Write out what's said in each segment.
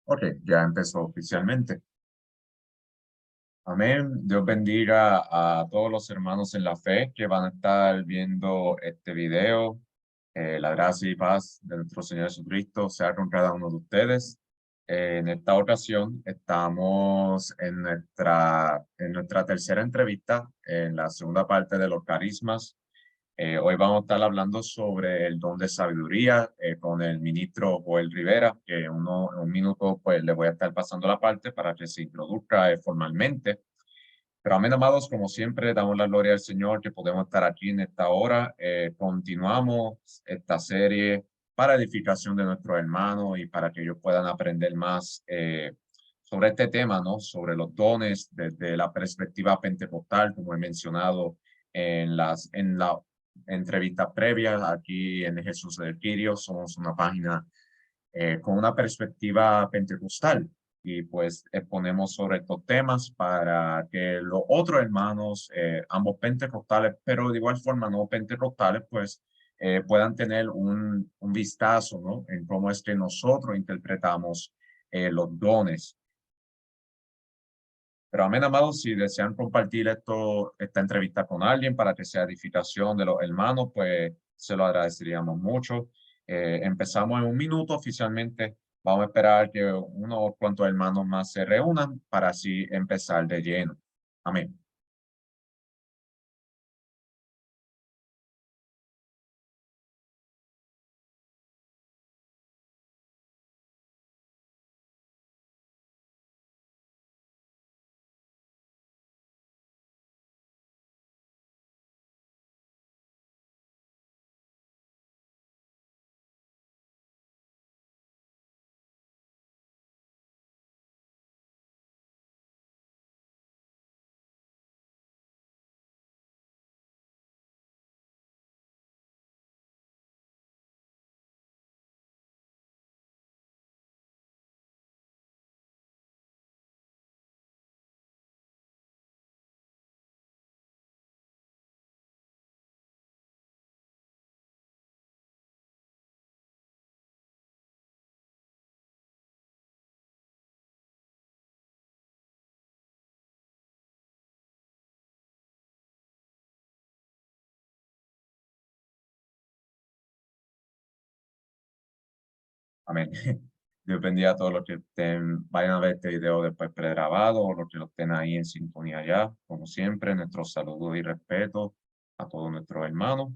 Ok, ya empezó oficialmente. Amén. Dios bendiga a todos los hermanos en la fe que van a estar viendo este video. La gracia y paz de nuestro Señor Jesucristo sea con cada uno de ustedes. En esta ocasión estamos en nuestra tercera entrevista, en la segunda parte de los carismas. Hoy vamos a estar hablando sobre el don de sabiduría con el ministro Joel Rivera, que en un minuto pues le voy a estar pasando la parte para que se introduzca formalmente. Pero amén, amados, como siempre, damos la gloria al Señor que podemos estar aquí en esta hora. Continuamos esta serie para edificación de nuestros hermanos y para que ellos puedan aprender más sobre este tema, ¿no? Sobre los dones desde la perspectiva pentecostal, como he mencionado en la entrevista previa aquí en Jesús del Quirio. Somos una página con una perspectiva pentecostal y pues exponemos sobre estos temas para que los otros hermanos, ambos pentecostales, pero de igual forma no pentecostales, pues puedan tener un vistazo, ¿no? En cómo es que nosotros interpretamos los dones. Pero amén, amados, si desean compartir esta entrevista con alguien para que sea edificación de los hermanos, pues se lo agradeceríamos mucho. Empezamos en un minuto oficialmente. Vamos a esperar que unos cuantos hermanos más se reúnan para así empezar de lleno. Amén. Amén. Dios bendiga a todos los que vayan a ver este video después pregrabado o los que lo estén ahí en sintonía ya. Como siempre, nuestro saludo y respeto a todos nuestros hermanos.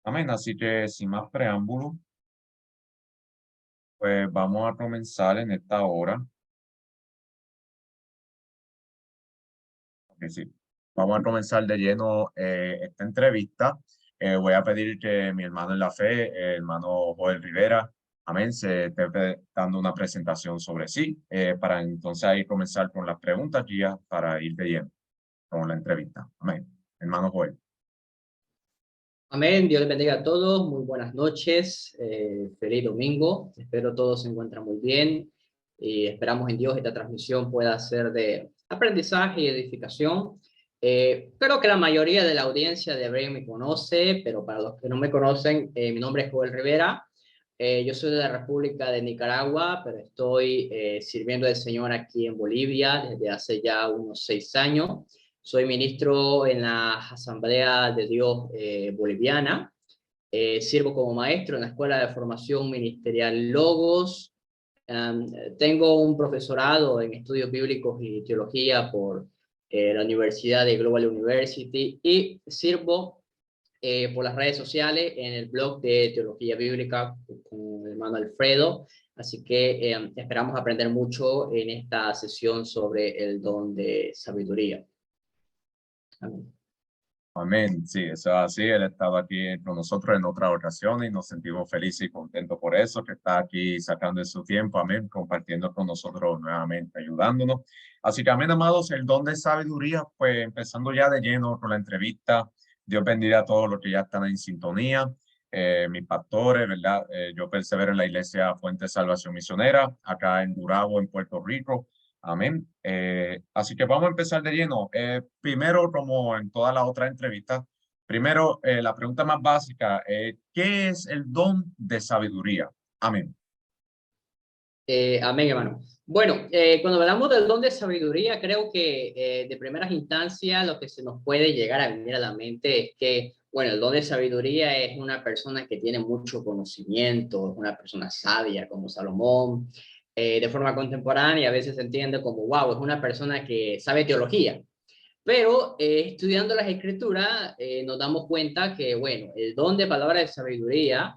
Amén. Así que sin más preámbulo, pues vamos a comenzar en esta hora. Ok, sí. Vamos a comenzar de lleno esta entrevista. Voy a pedir que mi hermano en la fe, el hermano Joel Rivera, amén, se esté dando una presentación sobre sí, para entonces ahí comenzar con las preguntas ya para ir de lleno con la entrevista. Amén. Hermano Joel. Amén, Dios les bendiga a todos, muy buenas noches, feliz domingo, espero todos se encuentren muy bien y esperamos en Dios esta transmisión pueda ser de aprendizaje y edificación. Creo que la mayoría de la audiencia de Hebreo me conoce, pero para los que no me conocen, mi nombre es Joel Rivera, yo soy de la República de Nicaragua, pero estoy sirviendo al Señor aquí en Bolivia desde hace ya unos 6 años. Soy ministro en la Asamblea de Dios boliviana. Sirvo como maestro en la Escuela de Formación Ministerial Logos. Tengo un profesorado en estudios bíblicos y teología por la Universidad de Global University y sirvo por las redes sociales en el blog de Teología Bíblica con el hermano Alfredo. Así que esperamos aprender mucho en esta sesión sobre el don de sabiduría. Amén. Amén. Sí, eso es así. Él estaba aquí con nosotros en otras ocasiones y nos sentimos felices y contentos por eso, que está aquí sacando de su tiempo, amén, compartiendo con nosotros nuevamente, ayudándonos. Así que, amén, amados, el don de sabiduría, pues empezando ya de lleno con la entrevista. Dios bendiga a todos los que ya están en sintonía. Mis pastores, ¿verdad? Yo persevero en la iglesia Fuente de Salvación Misionera, acá en Gurabo, en Puerto Rico. Amén. Así que vamos a empezar de lleno. Primero, como en todas las otras entrevistas, Primero, la pregunta más básica, ¿qué es el don de sabiduría? Amén. Amén, hermano. Bueno, cuando hablamos del don de sabiduría, creo que de primeras instancias lo que se nos puede llegar a venir a la mente es que, bueno, el don de sabiduría es una persona que tiene mucho conocimiento, es una persona sabia como Salomón. De forma contemporánea a veces se entiende como, wow, es una persona que sabe teología. Pero estudiando las escrituras nos damos cuenta que, bueno, el don de palabra de sabiduría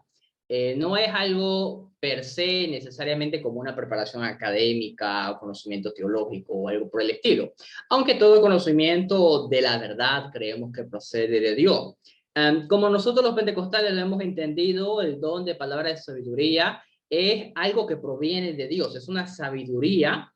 no es algo per se necesariamente como una preparación académica o conocimiento teológico o algo por el estilo, aunque todo conocimiento de la verdad creemos que procede de Dios. Como nosotros los pentecostales lo hemos entendido, el don de palabra de sabiduría es algo que proviene de Dios, es una sabiduría,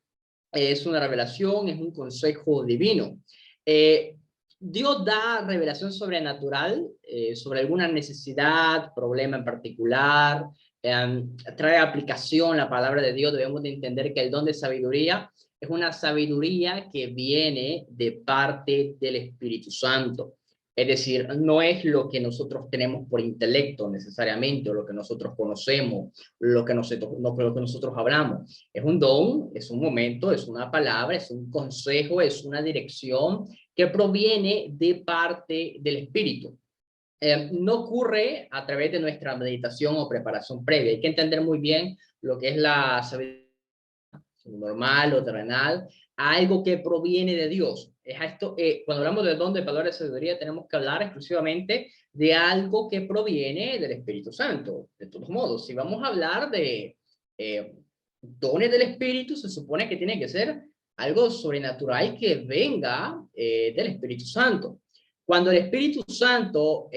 es una revelación, es un consejo divino. Eh, Dios da revelación sobrenatural sobre alguna necesidad, problema en particular, trae aplicación la palabra de Dios. Debemos de entender que el don de sabiduría es una sabiduría que viene de parte del Espíritu Santo. Es decir, no es lo que nosotros tenemos por intelecto necesariamente, o lo que nosotros conocemos, lo que nosotros hablamos. Es un don, es un momento, es una palabra, es un consejo, es una dirección que proviene de parte del Espíritu. No ocurre a través de nuestra meditación o preparación previa. Hay que entender muy bien lo que es la sabiduría normal o terrenal, a algo que proviene de Dios. Es esto, cuando hablamos del don de palabra de sabiduría, tenemos que hablar exclusivamente de algo que proviene del Espíritu Santo. De todos modos, si vamos a hablar de dones del Espíritu, se supone que tiene que ser algo sobrenatural que venga del Espíritu Santo. Cuando el Espíritu Santo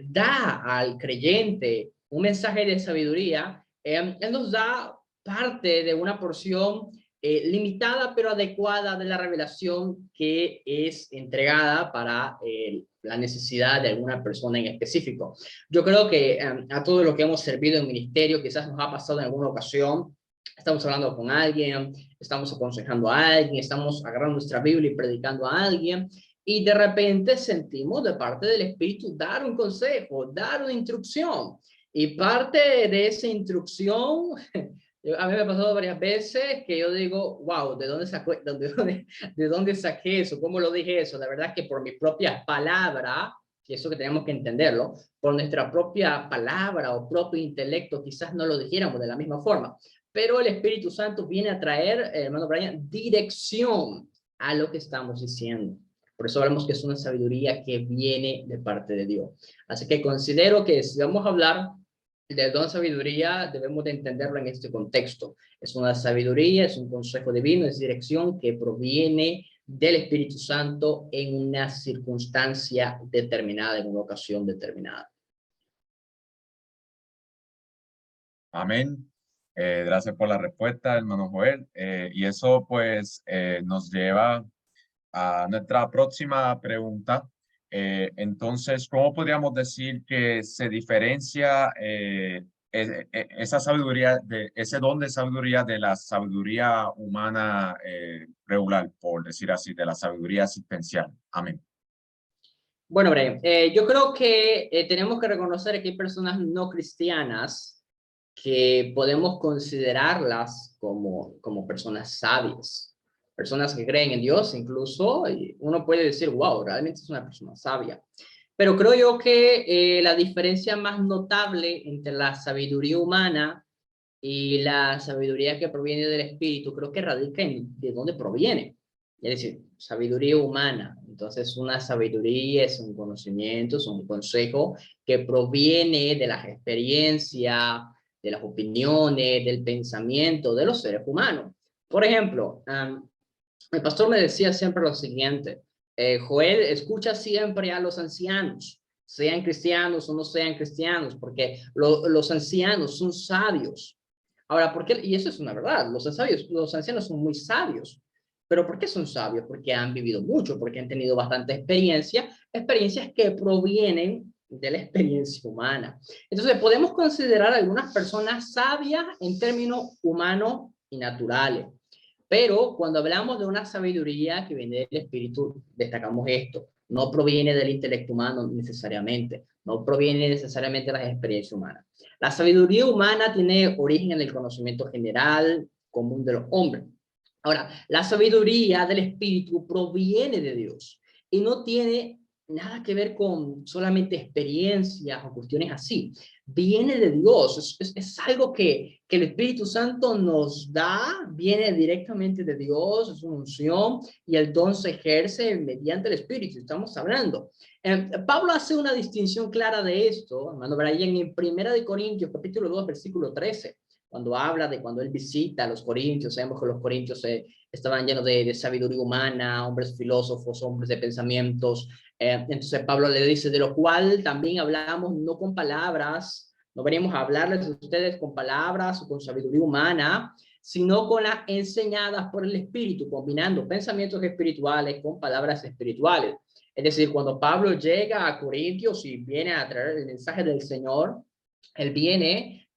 da al creyente un mensaje de sabiduría, Él nos da parte de una porción limitada pero adecuada de la revelación que es entregada para la necesidad de alguna persona en específico. Yo creo que a todos los que hemos servido en ministerio, quizás nos ha pasado en alguna ocasión, estamos hablando con alguien, estamos aconsejando a alguien, estamos agarrando nuestra Biblia y predicando a alguien, y de repente sentimos de parte del Espíritu dar un consejo, dar una instrucción. Y parte de esa instrucción, a mí me ha pasado varias veces que yo digo, wow, ¿de dónde saqué eso? ¿Cómo lo dije eso? La verdad es que por mis propias palabras, y eso que tenemos que entenderlo, por nuestra propia palabra o propio intelecto, quizás no lo dijéramos de la misma forma. Pero el Espíritu Santo viene a traer, hermano Brian, dirección a lo que estamos diciendo. Por eso hablamos que es una sabiduría que viene de parte de Dios. Así que considero que si vamos a hablar del don de sabiduría, debemos de entenderlo en este contexto. Es una sabiduría, es un consejo divino, es dirección que proviene del Espíritu Santo en una circunstancia determinada, en una ocasión determinada. Amén. Gracias por la respuesta, hermano Joel. Y eso pues nos lleva a nuestra próxima pregunta. Entonces, ¿cómo podríamos decir que se diferencia esa sabiduría, ese don de sabiduría de la sabiduría humana regular, por decir así, de la sabiduría asistencial? Amén. Bueno, Brian, yo creo que tenemos que reconocer que hay personas no cristianas que podemos considerarlas como personas sabias, personas que creen en Dios incluso, y uno puede decir, wow, realmente es una persona sabia. Pero creo yo que la diferencia más notable entre la sabiduría humana y la sabiduría que proviene del Espíritu, creo que radica en de dónde proviene. Es decir, sabiduría humana. Entonces, una sabiduría es un conocimiento, es un consejo que proviene de las experiencias, de las opiniones, del pensamiento de los seres humanos. Por ejemplo, el pastor me decía siempre lo siguiente, Joel, escucha siempre a los ancianos, sean cristianos o no sean cristianos, porque los ancianos son sabios. Ahora, ¿por qué? Y eso es una verdad, los ancianos son muy sabios. ¿Pero por qué son sabios? Porque han vivido mucho, porque han tenido bastante experiencia, experiencias que provienen de la experiencia humana. Entonces, podemos considerar algunas personas sabias en términos humanos y naturales. Pero cuando hablamos de una sabiduría que viene del Espíritu, destacamos esto. no proviene del intelecto humano necesariamente, no proviene necesariamente de las experiencias humanas. La sabiduría humana tiene origen en el conocimiento general común de los hombres. Ahora, la sabiduría del Espíritu proviene de Dios y no tiene nada que ver con solamente experiencias o cuestiones así. Viene de Dios, es algo que el Espíritu Santo nos da, viene directamente de Dios, es una unción y el don se ejerce mediante el Espíritu, estamos hablando. Pablo hace una distinción clara de esto, hermano Brian, en 1 Corintios, capítulo 2, versículo 13, cuando habla de cuando él visita a los corintios. Sabemos que los corintios estaban llenos de sabiduría humana, hombres filósofos, hombres de pensamientos. Entonces Pablo le dice, de lo cual también hablamos no con palabras, no venimos a hablarles a ustedes con palabras o con sabiduría humana, sino con las enseñadas por el Espíritu, combinando pensamientos espirituales con palabras espirituales. Es decir, cuando Pablo llega a Corintios y viene a traer el mensaje del Señor, él viene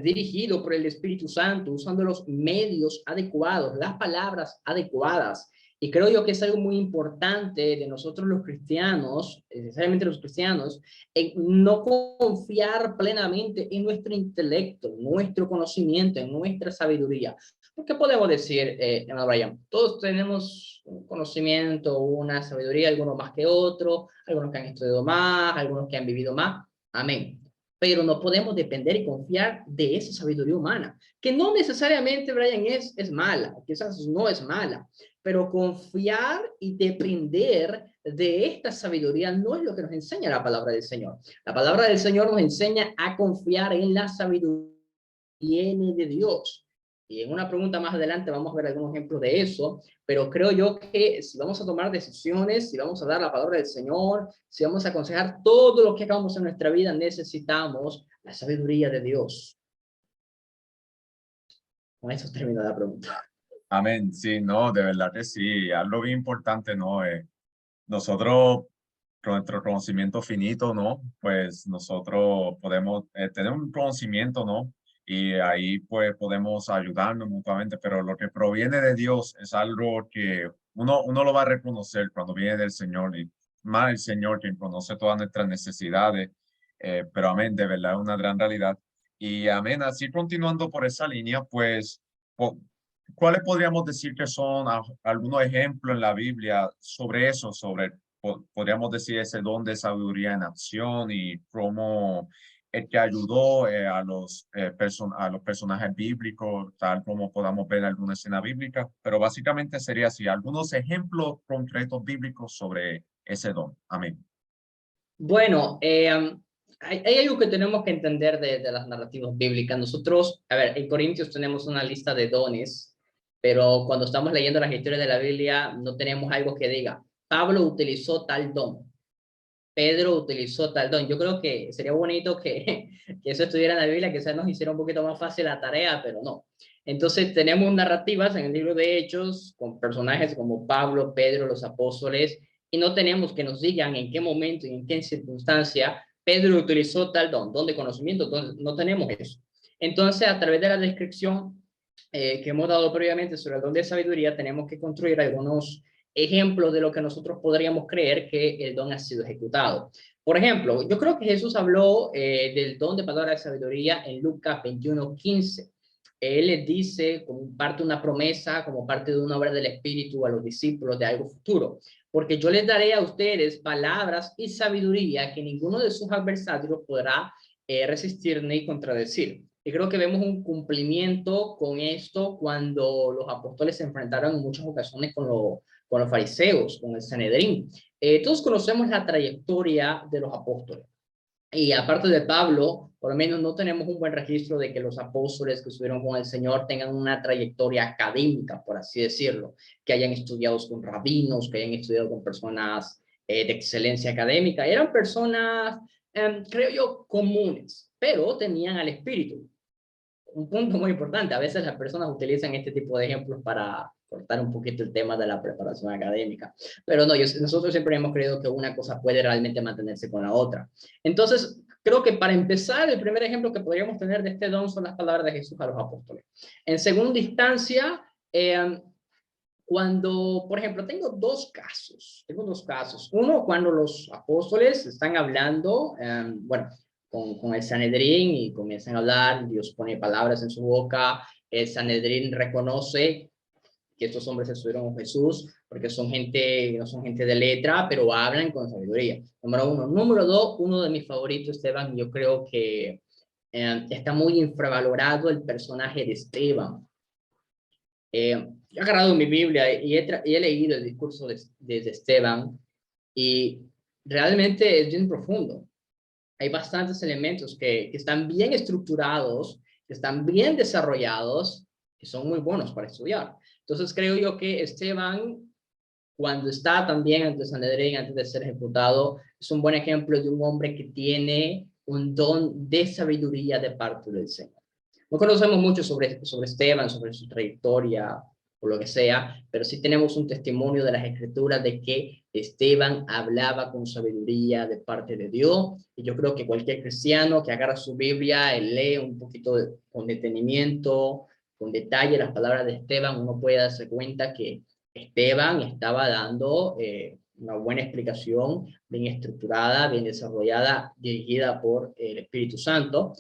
dirigido por el Espíritu Santo, usando los medios adecuados, las palabras adecuadas. Y creo yo que es algo muy importante de nosotros los cristianos, necesariamente los cristianos, en no confiar plenamente en nuestro intelecto, en nuestro conocimiento, en nuestra sabiduría. ¿Qué podemos decir, Brian? Todos tenemos un conocimiento, una sabiduría, algunos más que otros, algunos que han estudiado más, algunos que han vivido más. Amén. Pero no podemos depender y confiar de esa sabiduría humana, que no necesariamente, Brian, es mala, quizás no es mala, pero confiar y depender de esta sabiduría no es lo que nos enseña la palabra del Señor. La palabra del Señor nos enseña a confiar en la sabiduría que viene de Dios. Y en una pregunta más adelante vamos a ver algunos ejemplos de eso, pero creo yo que si vamos a tomar decisiones, si vamos a dar la palabra del Señor, si vamos a aconsejar todo lo que hagamos en nuestra vida, necesitamos la sabiduría de Dios. Con eso termino la pregunta. Amén. Sí, no, de verdad que sí. Algo bien importante, ¿no? Nosotros, con nuestro conocimiento finito, ¿no? Pues nosotros podemos tener un conocimiento, ¿no? Y ahí pues podemos ayudarnos mutuamente, pero lo que proviene de Dios es algo que uno lo va a reconocer cuando viene del Señor, y más el Señor quien conoce todas nuestras necesidades, pero amén, de verdad es una gran realidad. Y amén, así continuando por esa línea, pues, ¿cuáles podríamos decir que son algunos ejemplos en la Biblia sobre eso, sobre, podríamos decir, ese don de sabiduría en acción y cómo el que ayudó a a los personajes bíblicos, tal como podamos ver en alguna escena bíblica? Pero básicamente sería así, algunos ejemplos concretos bíblicos sobre ese don. Amén. Bueno, hay algo que tenemos que entender de las narrativas bíblicas. Nosotros, a ver, en Corintios tenemos una lista de dones, pero cuando estamos leyendo las historias de la Biblia no tenemos algo que diga, Pablo utilizó tal don, Pedro utilizó tal don. Yo creo que sería bonito que eso estuviera en la Biblia, que quizás nos hiciera un poquito más fácil la tarea, pero no. Entonces tenemos narrativas en el libro de Hechos con personajes como Pablo, Pedro, los apóstoles, y no tenemos que nos digan en qué momento y en qué circunstancia Pedro utilizó tal don de conocimiento. Entonces, no tenemos eso. Entonces, a través de la descripción que hemos dado previamente sobre el don de sabiduría, tenemos que construir algunos ejemplos de lo que nosotros podríamos creer que el don ha sido ejecutado. Por ejemplo, yo creo que Jesús habló del don de palabra de sabiduría en Lucas 21:15. Él les dice como parte de una promesa, como parte de una obra del Espíritu a los discípulos de algo futuro. Porque yo les daré a ustedes palabras y sabiduría que ninguno de sus adversarios podrá resistir ni contradecir. Y creo que vemos un cumplimiento con esto cuando los apóstoles se enfrentaron en muchas ocasiones con los fariseos, con el Sanedrín. Todos conocemos la trayectoria de los apóstoles. Y aparte de Pablo, por lo menos no tenemos un buen registro de que los apóstoles que estuvieron con el Señor tengan una trayectoria académica, por así decirlo, que hayan estudiado con rabinos, que hayan estudiado con personas de excelencia académica. Eran personas, creo yo, comunes, pero tenían al Espíritu. Un punto muy importante, a veces las personas utilizan este tipo de ejemplos para cortar un poquito el tema de la preparación académica, pero no, nosotros siempre hemos creído que una cosa puede realmente mantenerse con la otra. Entonces, creo que para empezar, el primer ejemplo que podríamos tener de este don son las palabras de Jesús a los apóstoles. En segunda instancia, cuando, por ejemplo, tengo dos casos. Uno, cuando los apóstoles están hablando, bueno, con el Sanedrín y comienzan a hablar, Dios pone palabras en su boca, el Sanedrín reconoce que estos hombres estuvieron con Jesús, porque son gente, no son gente de letra, pero hablan con sabiduría. Número uno. Número dos, uno de mis favoritos, Esteban, yo creo que está muy infravalorado el personaje de Esteban. He agarrado mi Biblia y he leído el discurso de Esteban y realmente es bien profundo. Hay bastantes elementos que están bien estructurados, que están bien desarrollados, que son muy buenos para estudiar. Entonces creo yo que Esteban, cuando está también ante Sanedrín, antes de ser ejecutado, es un buen ejemplo de un hombre que tiene un don de sabiduría de parte del Señor. No conocemos mucho sobre Esteban, sobre su trayectoria o lo que sea, pero sí tenemos un testimonio de las Escrituras de que Esteban hablaba con sabiduría de parte de Dios, y yo creo que cualquier cristiano que agarra su Biblia y lee un poquito con detenimiento, con detalle las palabras de Esteban, uno puede darse cuenta que Esteban estaba dando una buena explicación, bien estructurada, bien desarrollada, dirigida por el Espíritu Santo.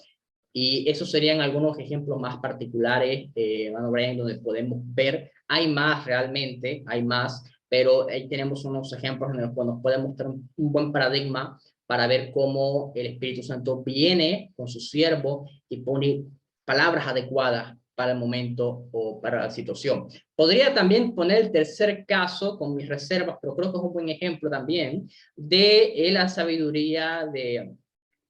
Y esos serían algunos ejemplos más particulares, hermano Brian, donde podemos ver, hay más realmente, hay más, pero ahí tenemos unos ejemplos en los que nos puede mostrar un buen paradigma para ver cómo el Espíritu Santo viene con su siervo y pone palabras adecuadas para el momento o para la situación. Podría también poner el tercer caso con mis reservas, pero creo que es un buen ejemplo también de la sabiduría de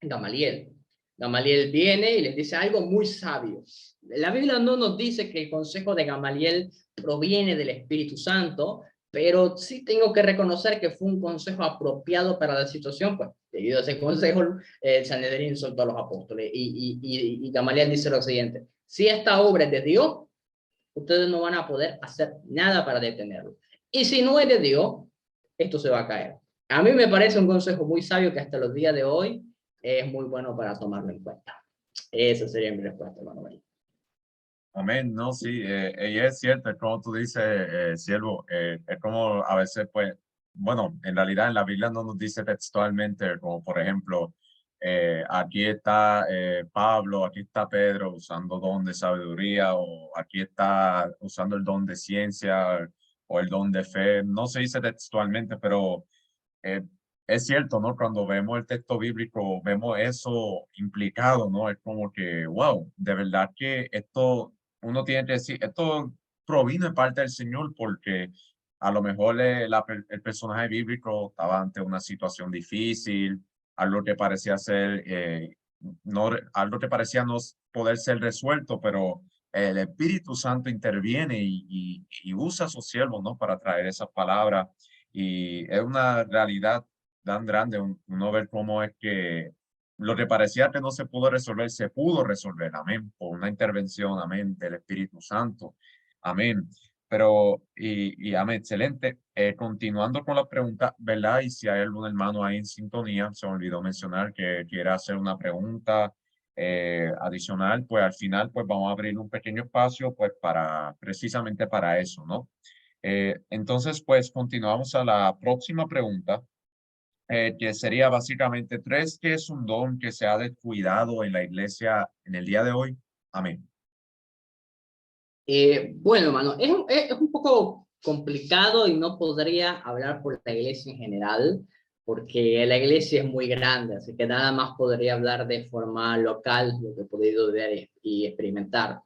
Gamaliel. Gamaliel viene y les dice algo muy sabio. La Biblia no nos dice que el consejo de Gamaliel proviene del Espíritu Santo, pero sí tengo que reconocer que fue un consejo apropiado para la situación, pues debido a ese consejo el Sanedrín soltó a los apóstoles y Gamaliel dice lo siguiente: si esta obra es de Dios, ustedes no van a poder hacer nada para detenerlo. Y si no es de Dios, esto se va a caer. A mí me parece un consejo muy sabio que hasta los días de hoy es muy bueno para tomarlo en cuenta. Esa sería mi respuesta, hermano María. Amén, no, sí, y es cierto, es como tú dices, siervo, es como a veces, pues, bueno, en realidad en la Biblia no nos dice textualmente, como por ejemplo, aquí está Pablo, aquí está Pedro usando don de sabiduría, o aquí está usando el don de ciencia, o el don de fe, no se dice textualmente, pero eh, es cierto, ¿no? Cuando vemos el texto bíblico, vemos eso implicado, ¿no? Es como que, wow, de verdad que esto, uno tiene que decir, esto provino de parte del Señor porque a lo mejor el personaje bíblico estaba ante una situación difícil, algo que parecía ser, no, algo que parecía no poder ser resuelto, pero el Espíritu Santo interviene y usa a sus siervos, ¿no? Para traer esas palabras. Y es una realidad tan grande uno ver cómo es que lo que parecía que no se pudo resolver, se pudo resolver, amén, por una intervención, amén, del Espíritu Santo, amén. Pero, y amén, excelente. Continuando con la pregunta, ¿verdad? Y si hay algún hermano ahí en sintonía, se me olvidó mencionar que quiera hacer una pregunta adicional, pues al final, pues vamos a abrir un pequeño espacio, pues para, precisamente para eso, ¿no? Entonces, pues continuamos a la próxima pregunta, que sería básicamente, ¿crees que es un don que se ha descuidado en la iglesia en el día de hoy? Amén. Bueno, hermano, es un poco complicado y no podría hablar por la iglesia en general, porque la iglesia es muy grande, así que nada más podría hablar de forma local, lo que he podido ver y experimentar.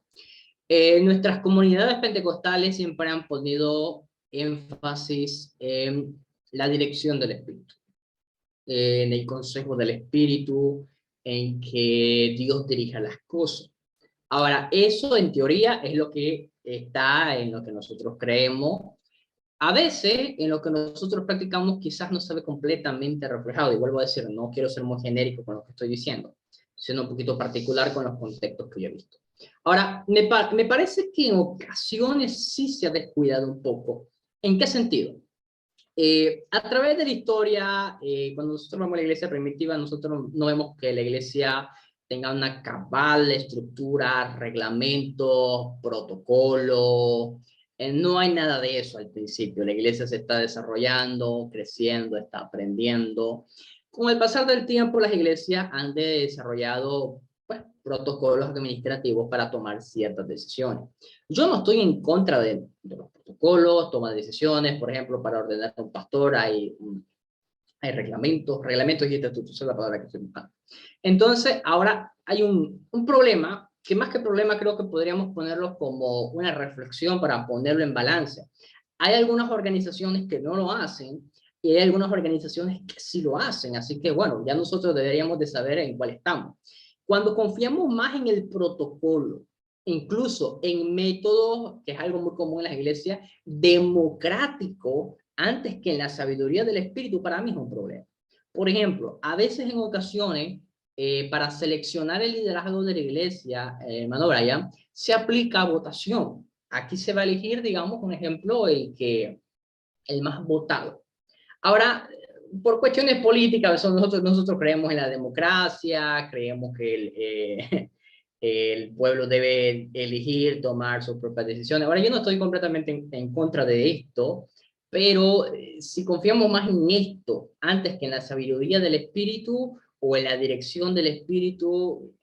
Nuestras comunidades pentecostales siempre han ponido énfasis en la dirección del Espíritu, en el consejo del Espíritu, en que Dios dirija las cosas. Ahora, eso en teoría es lo que está en lo que nosotros creemos. A veces, en lo que nosotros practicamos, quizás no se ve completamente reflejado. Y vuelvo a decir, no quiero ser muy genérico con lo que estoy diciendo, siendo un poquito particular con los contextos que yo he visto. Ahora, me parece que en ocasiones sí se ha descuidado un poco. ¿En qué sentido? A través de la historia, cuando nosotros vemos la iglesia primitiva, nosotros no vemos que la iglesia tenga una cabal estructura, reglamentos, protocolos, No hay nada de eso al principio. La iglesia se está desarrollando, creciendo, está aprendiendo. Con el pasar del tiempo, las iglesias han desarrollado pues, protocolos administrativos para tomar ciertas decisiones. Yo no estoy en contra de los protocolos, toma de decisiones, por ejemplo, para ordenar a un pastor hay reglamentos y estatutos, esa es la palabra que estoy buscando. Entonces, ahora hay un problema, que más que problema creo que podríamos ponerlo como una reflexión para ponerlo en balance. Hay algunas organizaciones que no lo hacen y hay algunas organizaciones que sí lo hacen, así que bueno, ya nosotros deberíamos de saber en cuál estamos. Cuando confiamos más en el protocolo, incluso en métodos, que es algo muy común en las iglesias, democrático, antes que en la sabiduría del Espíritu, para mí es un problema. Por ejemplo, a veces en ocasiones, para seleccionar el liderazgo de la iglesia, hermano Brian, se aplica votación. Aquí se va a elegir, digamos, un ejemplo, el más votado. Ahora, por cuestiones políticas, nosotros creemos en la democracia, creemos que el pueblo debe elegir, tomar sus propias decisiones. Ahora, yo no estoy completamente en contra de esto, pero si confiamos más en esto antes que en la sabiduría del Espíritu o en la dirección del Espíritu,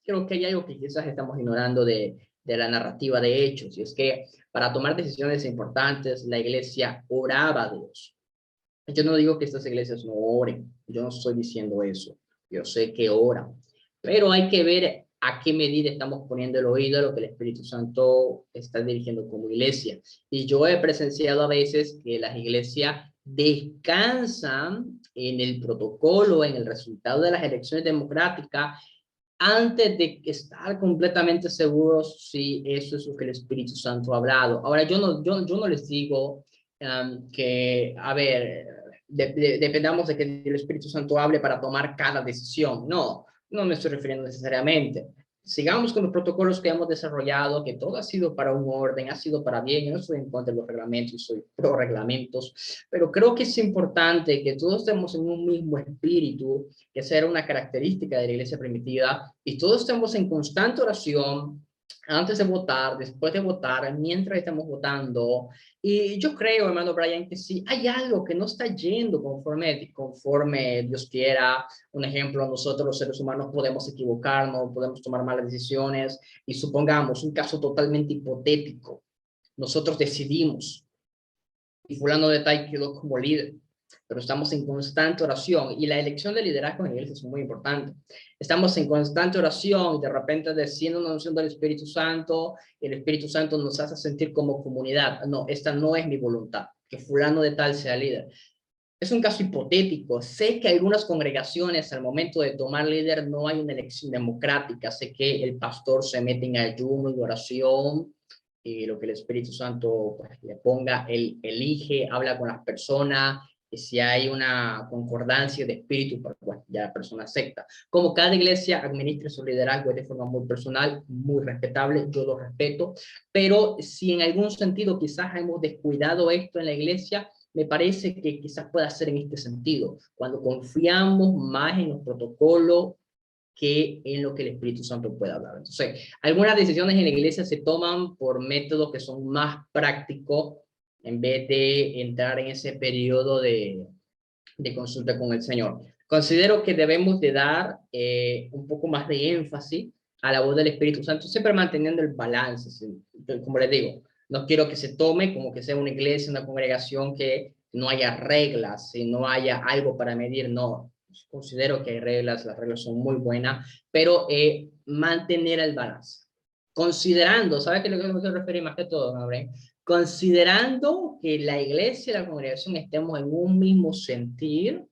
creo que hay algo que quizás estamos ignorando de la narrativa de hechos, y es que para tomar decisiones importantes, la iglesia oraba a Dios. Yo no digo que estas iglesias no oren, yo no estoy diciendo eso, yo sé que oran, pero hay que ver a qué medida estamos poniendo el oído a lo que el Espíritu Santo está dirigiendo como iglesia. Y yo he presenciado a veces que las iglesias descansan en el protocolo, en el resultado de las elecciones democráticas, antes de estar completamente seguros si eso es lo que el Espíritu Santo ha hablado. Ahora, yo no les digo que, a ver, dependamos de que el Espíritu Santo hable para tomar cada decisión. No, no me estoy refiriendo necesariamente. Sigamos con los protocolos que hemos desarrollado, que todo ha sido para un orden, ha sido para bien. Yo no estoy en contra de los reglamentos, soy pro reglamentos, pero creo que es importante que todos estemos en un mismo espíritu, que esa era una característica de la iglesia primitiva, y todos estamos en constante oración, antes de votar, después de votar, mientras estamos votando. Y yo creo, hermano Brian, que si hay algo que no está yendo conforme Dios quiera, un ejemplo, nosotros los seres humanos podemos equivocarnos, podemos tomar malas decisiones, y supongamos un caso totalmente hipotético, nosotros decidimos y fulano de tal quedó como líder, pero estamos en constante oración, y la elección de liderazgo en la iglesia es muy importante. Estamos en constante oración y de repente desciende una unción del Espíritu Santo, y el Espíritu Santo nos hace sentir como comunidad. No, esta no es mi voluntad, que fulano de tal sea líder. Es un caso hipotético. Sé que algunas congregaciones al momento de tomar líder no hay una elección democrática. Sé que el pastor se mete en ayuno y oración, y lo que el Espíritu Santo pues, le ponga, él elige, habla con las personas, y si hay una concordancia de espíritu, pues ya la persona acepta. Como cada iglesia administra su liderazgo de forma muy personal, muy respetable, yo lo respeto, pero si en algún sentido quizás hemos descuidado esto en la iglesia, me parece que quizás pueda ser en este sentido, cuando confiamos más en los protocolos que en lo que el Espíritu Santo puede hablar. Entonces, algunas decisiones en la iglesia se toman por métodos que son más prácticos en vez de entrar en ese periodo de consulta con el Señor. Considero que debemos de dar un poco más de énfasis a la voz del Espíritu Santo, siempre manteniendo el balance. Como les digo, no quiero que se tome como que sea una iglesia, una congregación que no haya reglas, y no haya algo para medir. No, considero que hay reglas, las reglas son muy buenas, pero mantener el balance. Considerando, ¿sabes qué es lo que me quiero referir más que todo, Gabriel? Considerando que la iglesia y la congregación estemos en un mismo sentir,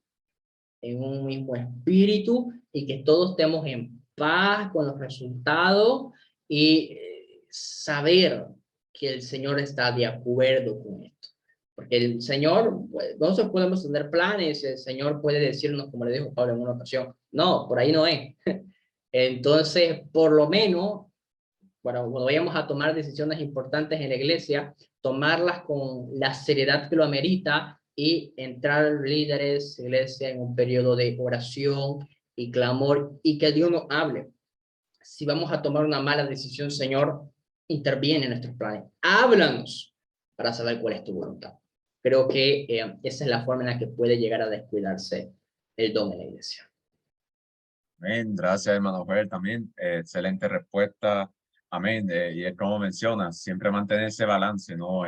en un mismo espíritu, y que todos estemos en paz con los resultados, y saber que el Señor está de acuerdo con esto. Porque el Señor, pues, nosotros podemos tener planes, el Señor puede decirnos, como le dijo Pablo en una ocasión, no, por ahí no es. Entonces, por lo menos, bueno, cuando vayamos a tomar decisiones importantes en la iglesia, tomarlas con la seriedad que lo amerita, y entrar líderes, iglesia, en un periodo de oración y clamor, y que Dios nos hable. Si vamos a tomar una mala decisión, Señor, interviene en nuestros planes. Háblanos para saber cuál es tu voluntad. Creo que esa es la forma en la que puede llegar a descuidarse el don en la iglesia. Amén. Gracias, hermano Joel, también. Excelente respuesta. Amén. Y es como mencionas, siempre mantener ese balance, ¿no?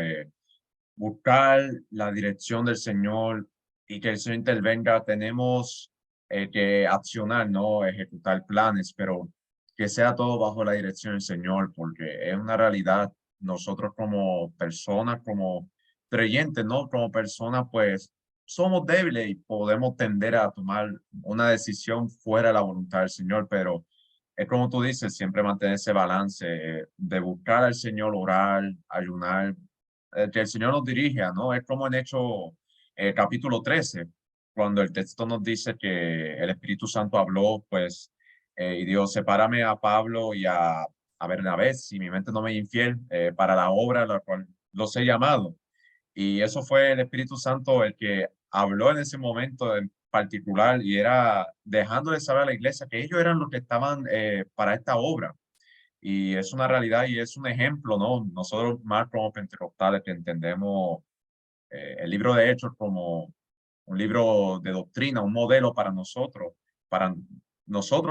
Buscar la dirección del Señor y que el Señor intervenga. Tenemos que accionar, ¿no? Ejecutar planes, pero que sea todo bajo la dirección del Señor, porque es una realidad. Nosotros como personas, como creyentes, ¿no? Como personas, pues somos débiles y podemos tender a tomar una decisión fuera de la voluntad del Señor, pero es como tú dices, siempre mantener ese balance de buscar al Señor, orar, ayunar, que el Señor nos dirija, ¿no? Es como en Hechos capítulo 13, cuando el texto nos dice que el Espíritu Santo habló, pues, y Dios, sepárame a Pablo y a Bernabé, si mi mente no me es infiel, para la obra a la cual los he llamado. Y eso fue el Espíritu Santo el que habló en ese momento en particular y era dejándole saber a la iglesia que ellos eran los que estaban para esta obra. Y es una realidad y es un ejemplo, ¿no? Nosotros más como pentecostales que entendemos el libro de Hechos como un libro de doctrina, un modelo para nosotros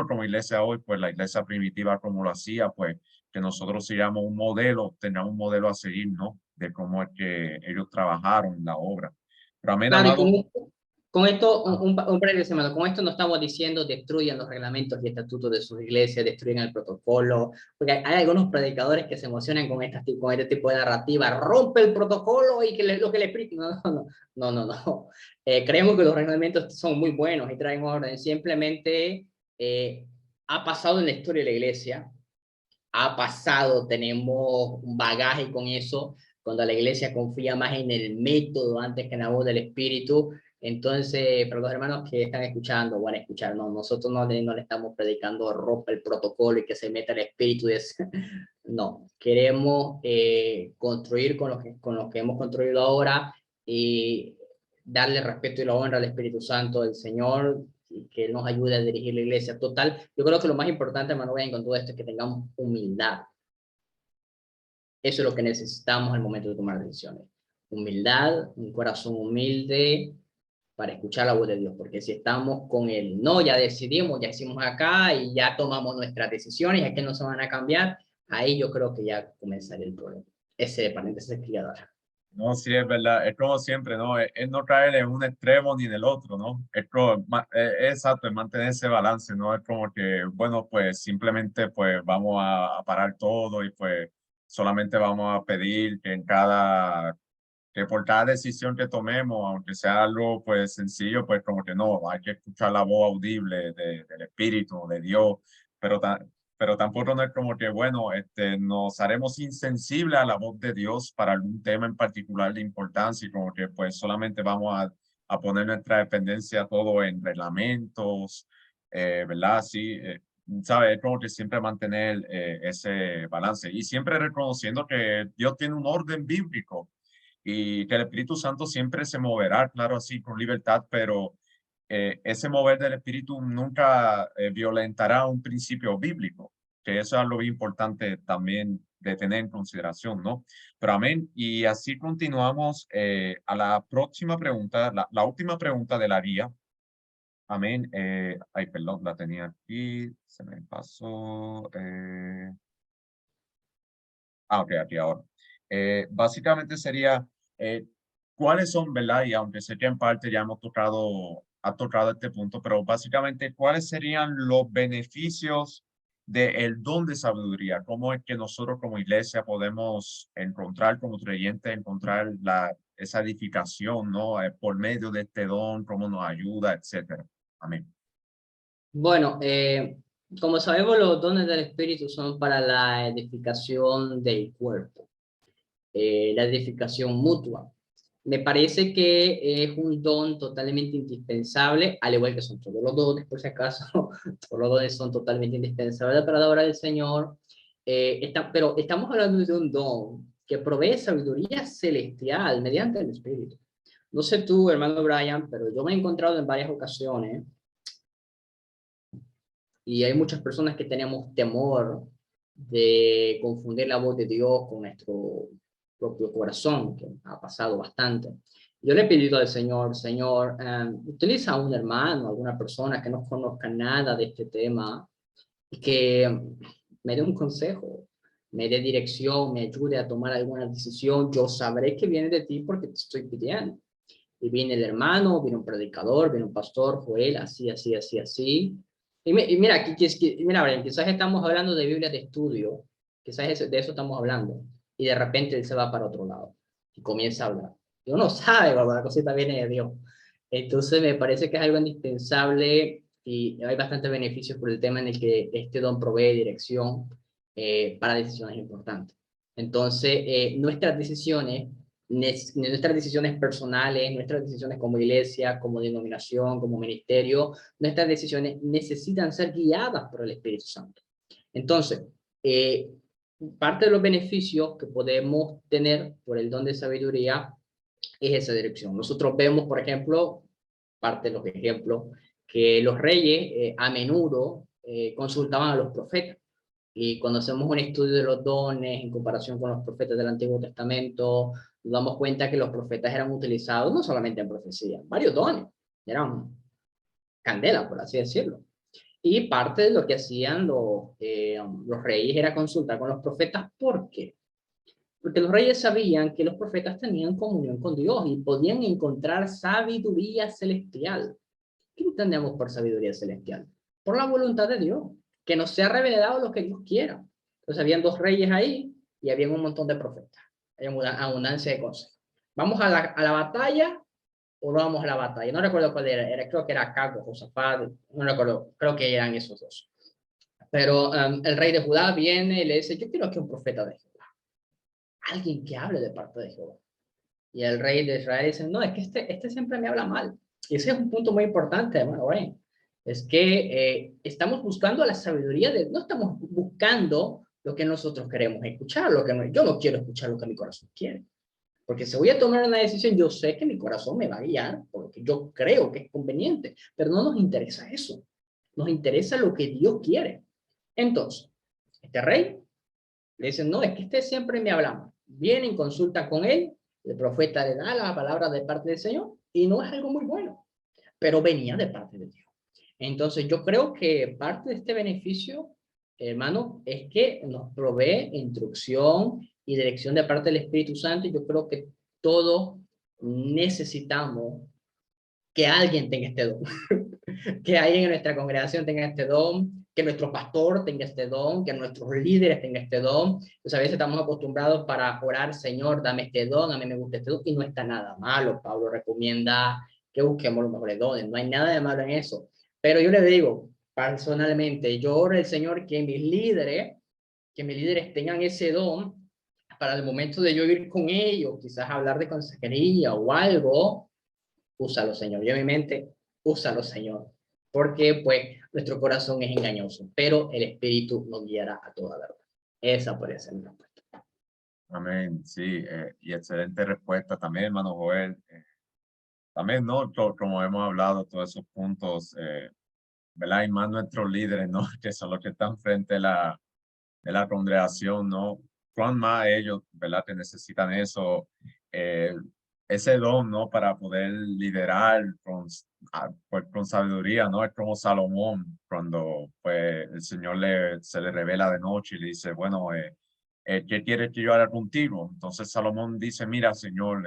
como iglesia hoy, pues la iglesia primitiva como lo hacía, pues que nosotros sigamos un modelo, tengamos un modelo a seguir, ¿no? De cómo es que ellos trabajaron la obra. Pero amén, Claro, y amado. con esto, Ah, un breve semana, con esto no estamos diciendo destruyan los reglamentos y estatutos de sus iglesias, destruyan el protocolo, porque hay algunos predicadores que se emocionan con este tipo de narrativa, rompe el protocolo y que lo que le explique. No, no, no, no, no. Creemos que los reglamentos son muy buenos y traen orden, simplemente ha pasado en la historia de la iglesia, ha pasado, tenemos un bagaje con eso, cuando la iglesia confía más en el método antes que en la voz del Espíritu. Entonces, para los hermanos que están escuchando, van a escuchar, no, nosotros no le estamos predicando rompa el protocolo y que se meta el Espíritu. No, queremos construir con lo que hemos construido ahora y darle respeto y la honra al Espíritu Santo del Señor y que Él nos ayude a dirigir la iglesia. Total, yo creo que lo más importante, hermano, con todo esto es que tengamos humildad. Eso es lo que necesitamos al momento de tomar decisiones. Humildad, un corazón humilde para escuchar la voz de Dios, porque si estamos con el no, ya decidimos, ya hicimos acá y ya tomamos nuestras decisiones, ya que no se van a cambiar, ahí yo creo que ya comenzaría el problema. Ese paréntesis criador. no, sí, es verdad. Es como siempre, ¿no? Es no caer en un extremo ni en el otro, ¿no? Es como, exacto, es mantener ese balance, ¿no? Es como que, bueno, pues simplemente pues vamos a parar todo y pues solamente vamos a pedir que que por cada decisión que tomemos, aunque sea algo pues sencillo, pues como que no, hay que escuchar la voz audible del Espíritu, de Dios, pero, pero tampoco no es como que, bueno, nos haremos insensibles a la voz de Dios para algún tema en particular de importancia y como que pues solamente vamos a poner nuestra dependencia todo en reglamentos, ¿verdad? Sí, ¿sabes? Es como que siempre mantener ese balance y siempre reconociendo que Dios tiene un orden bíblico y que el Espíritu Santo siempre se moverá, claro, así con libertad, pero ese mover del Espíritu nunca violentará un principio bíblico, que eso es algo importante también de tener en consideración, ¿no? Pero amén. Y así continuamos a la próxima pregunta, la última pregunta de la guía. Amén. Ay, perdón, la tenía aquí, se me pasó. Ok, aquí ahora. Básicamente sería, eh, ¿cuáles son, verdad? Y aunque sé que en parte ya ha tocado este punto, pero básicamente, ¿cuáles serían los beneficios del don de sabiduría? ¿Cómo es que nosotros como iglesia podemos encontrar, como creyentes, encontrar esa edificación, ¿no? Por medio de este don, cómo nos ayuda, etcétera. Amén. Bueno, como sabemos, los dones del Espíritu son para la edificación del cuerpo, la edificación mutua. Me parece que es un don totalmente indispensable, al igual que son todos los dones, por si acaso, todos los dones son totalmente indispensables para la obra del Señor. Pero estamos hablando de un don que provee sabiduría celestial mediante el Espíritu. No sé tú, hermano Brian, pero yo me he encontrado en varias ocasiones y hay muchas personas que tenemos temor de confundir la voz de Dios con nuestro propio corazón, que ha pasado bastante. Yo le he pedido al Señor, Señor, utiliza a un hermano, alguna persona que no conozca nada de este tema y que me dé un consejo, me dé dirección, me ayude a tomar alguna decisión. Yo sabré que viene de ti porque te estoy pidiendo. Y viene el hermano, viene un predicador, viene un pastor, Joel, así, así, así, así. Y mira, mira, Brian, quizás estamos hablando de Biblia de estudio, quizás de eso estamos hablando, y de repente él se va para otro lado y comienza a hablar. Y uno sabe, ¿verdad? La cosita viene de Dios. Entonces me parece que es algo indispensable y hay bastantes beneficios por el tema en el que este don provee dirección para decisiones importantes. Entonces, nuestras decisiones personales, nuestras decisiones como iglesia, como denominación, como ministerio, nuestras decisiones necesitan ser guiadas por el Espíritu Santo. Entonces, parte de los beneficios que podemos tener por el don de sabiduría es esa dirección. Nosotros vemos, por ejemplo, parte de los ejemplos, que los reyes a menudo consultaban a los profetas. Y cuando hacemos un estudio de los dones en comparación con los profetas del Antiguo Testamento, nos damos cuenta que los profetas eran utilizados no solamente en profecía, varios dones, eran candela, por así decirlo. Y parte de lo que hacían los reyes era consultar con los profetas. ¿Por qué? Porque los reyes sabían que los profetas tenían comunión con Dios y podían encontrar sabiduría celestial. ¿Qué entendemos por sabiduría celestial? Por la voluntad de Dios, que nos sea revelado lo que Dios quiera. Entonces habían dos reyes ahí y había un montón de profetas. Hay una abundancia de cosas. ¿Vamos a la batalla o no vamos a la batalla? No recuerdo cuál era, creo que era Acab o Josafat, no recuerdo, creo que eran esos dos. Pero el rey de Judá viene y le dice, yo quiero que un profeta de Jehová, alguien que hable de parte de Jehová. Y el rey de Israel dice, no, es que este siempre me habla mal. Y ese es un punto muy importante, hermano Brian. Es que estamos buscando la sabiduría no estamos buscando lo que nosotros queremos escuchar, yo no quiero escuchar lo que mi corazón quiere. Porque si voy a tomar una decisión, yo sé que mi corazón me va a guiar por lo que yo creo que es conveniente, pero no nos interesa eso. Nos interesa lo que Dios quiere. Entonces, este rey le dice, no, es que siempre me habla mal. Viene en consulta con él, el profeta le da la palabra de parte del Señor y no es algo muy bueno, pero venía de parte de Dios. Entonces yo creo que parte de este beneficio, hermano, es que nos provee instrucción y dirección de parte del Espíritu Santo. Y yo creo que todos necesitamos que alguien tenga este don, que alguien en nuestra congregación tenga este don, que nuestro pastor tenga este don, que nuestros líderes tengan este don. Pues a veces estamos acostumbrados para orar, Señor, dame este don, a mí me gusta este don, y no está nada malo. Pablo recomienda que busquemos los mejores dones, no hay nada de malo en eso. Pero yo le digo, personalmente, yo oro al Señor que mis líderes tengan ese don para el momento de yo ir con ellos, quizás hablar de consejería o algo. Úsalo, Señor. Yo en mi mente, úsalo, Señor. Porque, pues, nuestro corazón es engañoso, pero el Espíritu nos guiará a toda verdad. Esa puede ser mi respuesta. Amén, sí, y excelente respuesta también, hermano Joel. También, ¿no? Como hemos hablado, todos esos puntos, ¿verdad? Y más nuestros líderes, ¿no? Que son los que están frente de la congregación, ¿no? Cuán más ellos, ¿verdad? Que necesitan eso, eh, ese don, ¿no? Para poder liderar pues, con sabiduría, ¿no? Es como Salomón, cuando pues, el Señor se le revela de noche y le dice, bueno, ¿qué quieres que yo haga contigo? Entonces Salomón dice, mira, Señor,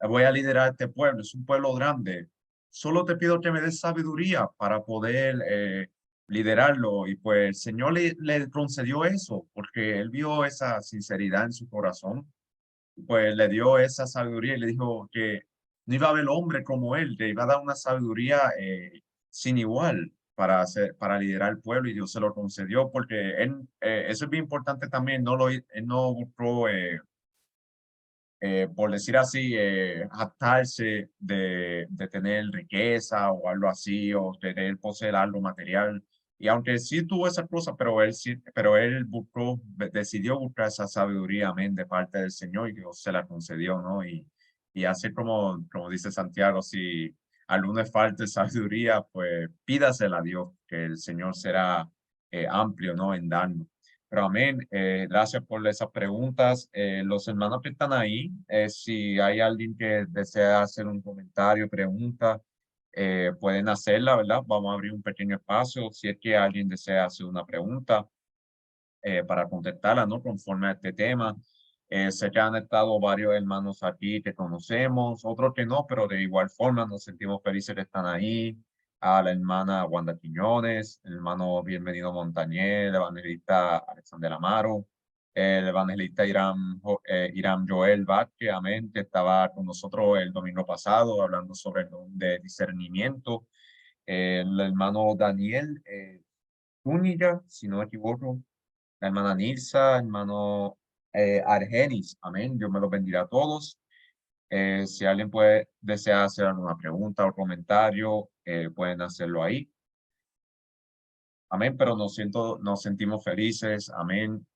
voy a liderar este pueblo, es un pueblo grande. Solo te pido que me des sabiduría para poder liderarlo. Y pues el Señor le concedió eso, porque él vio esa sinceridad en su corazón. Pues le dio esa sabiduría y le dijo que no iba a haber hombre como él, que iba a dar una sabiduría sin igual para liderar el pueblo, y Dios se lo concedió, porque eso es bien importante también. Él no buscó por decir así, jactarse de tener riqueza o algo así, o tener, poseer algo material. Y aunque sí tuvo esa cosa, pero él decidió buscar esa sabiduría, amén, de parte del Señor, y Dios se la concedió, ¿no? Y así como dice Santiago, si a alguno le falta sabiduría, pues pídasela a Dios, que el Señor será amplio, ¿no? En darnos. Pero amén. Gracias por esas preguntas. Los hermanos que están ahí, si hay alguien que desea hacer un comentario, pregunta, pueden hacerla, ¿verdad? Vamos a abrir un pequeño espacio. Si es que alguien desea hacer una pregunta para contestarla, ¿no? Conforme a este tema. Sé que han estado varios hermanos aquí que conocemos, otros que no, pero de igual forma nos sentimos felices que están ahí. A la hermana Wanda Quiñones, el hermano Bienvenido Montañez, el evangelista Alexander Amaro, el evangelista Irán Joel Vázquez, amén, que estaba con nosotros el domingo pasado hablando sobre el don de discernimiento. El hermano Daniel Zúñiga, si no me equivoco, la hermana Nilsa, hermano Argenis, amén. Dios me los bendiga a todos. Si alguien desea hacer alguna pregunta o comentario, pueden hacerlo ahí. Amén, pero nos sentimos felices, amén,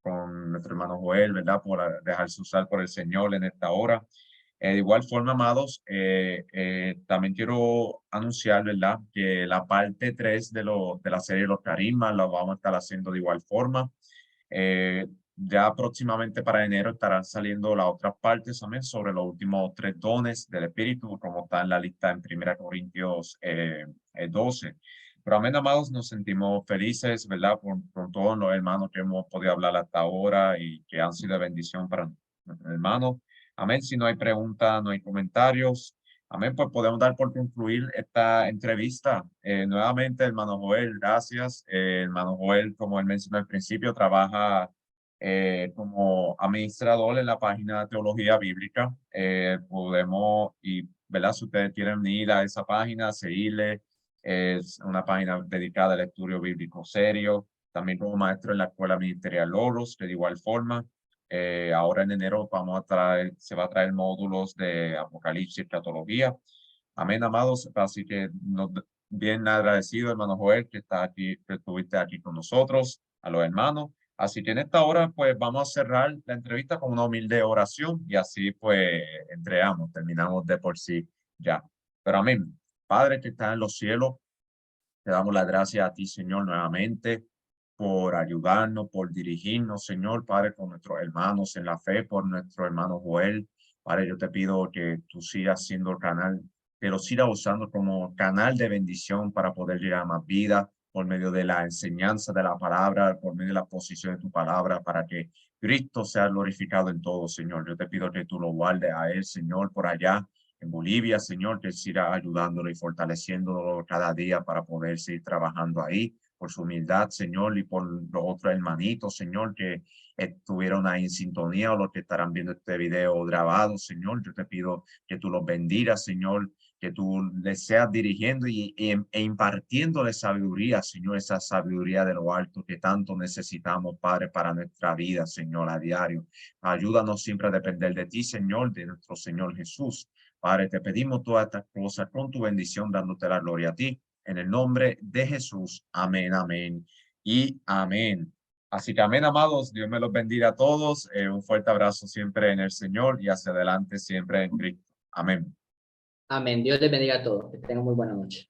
con nuestro hermano Joel, ¿verdad? Por dejarse usar por el Señor en esta hora. De igual forma, amados, también quiero anunciar, ¿verdad? Que la parte 3 de la serie Los Carismas la vamos a estar haciendo de igual forma. Ya próximamente para enero estarán saliendo las otras partes también sobre los últimos 3 dones del Espíritu, como está en la lista en 1 Corintios 12. Pero amén, amados, nos sentimos felices, ¿verdad? Por todos los hermanos que hemos podido hablar hasta ahora y que han sido de bendición para nuestros hermanos. Amén. Si no hay preguntas, no hay comentarios. Amén. Pues podemos dar por concluir esta entrevista. Nuevamente, hermano Joel, gracias. Hermano Joel, como él mencionó al principio, trabaja como administrador en la página de Teología Bíblica. ¿Verdad? Si ustedes quieren ir a esa página, seguirle. Es una página dedicada al estudio bíblico serio. También como maestro en la Escuela Ministerial Logos, de igual forma. Ahora en enero se va a traer módulos de Apocalipsis y Escatología. Amén, amados. Así que bien agradecido, hermano Joel, que está aquí, que estuviste aquí con nosotros, a los hermanos. Así que en esta hora, pues vamos a cerrar la entrevista con una humilde oración y así, pues, terminamos de por sí ya. Pero amén. Padre que está en los cielos, te damos las gracias a ti, Señor, nuevamente por ayudarnos, por dirigirnos, Señor, Padre, con nuestros hermanos en la fe, por nuestro hermano Joel. Padre, yo te pido que tú sigas siendo el canal, que lo sigas usando como canal de bendición para poder llegar a más vida por medio de la enseñanza de la palabra, por medio de la posición de tu palabra, para que Cristo sea glorificado en todo, Señor. Yo te pido que tú lo guardes a él, Señor, por allá en Bolivia, Señor, que siga ayudándolo y fortaleciéndolo cada día para poder seguir trabajando ahí, por su humildad, Señor, y por los otros hermanitos, Señor, que estuvieron ahí en sintonía o los que estarán viendo este video grabado, Señor. Yo te pido que tú los bendigas, Señor, que tú les seas dirigiendo e impartiéndole sabiduría, Señor, esa sabiduría de lo alto que tanto necesitamos, Padre, para nuestra vida, Señor, a diario. Ayúdanos siempre a depender de ti, Señor, de nuestro Señor Jesús. Padre, te pedimos todas estas cosas con tu bendición, dándote la gloria a ti. En el nombre de Jesús. Amén, amén y amén. Así que amén, amados. Dios me los bendiga a todos. Un fuerte abrazo siempre en el Señor y hacia adelante siempre en Cristo. Amén. Amén. Dios les bendiga a todos. Que tengan muy buena noche.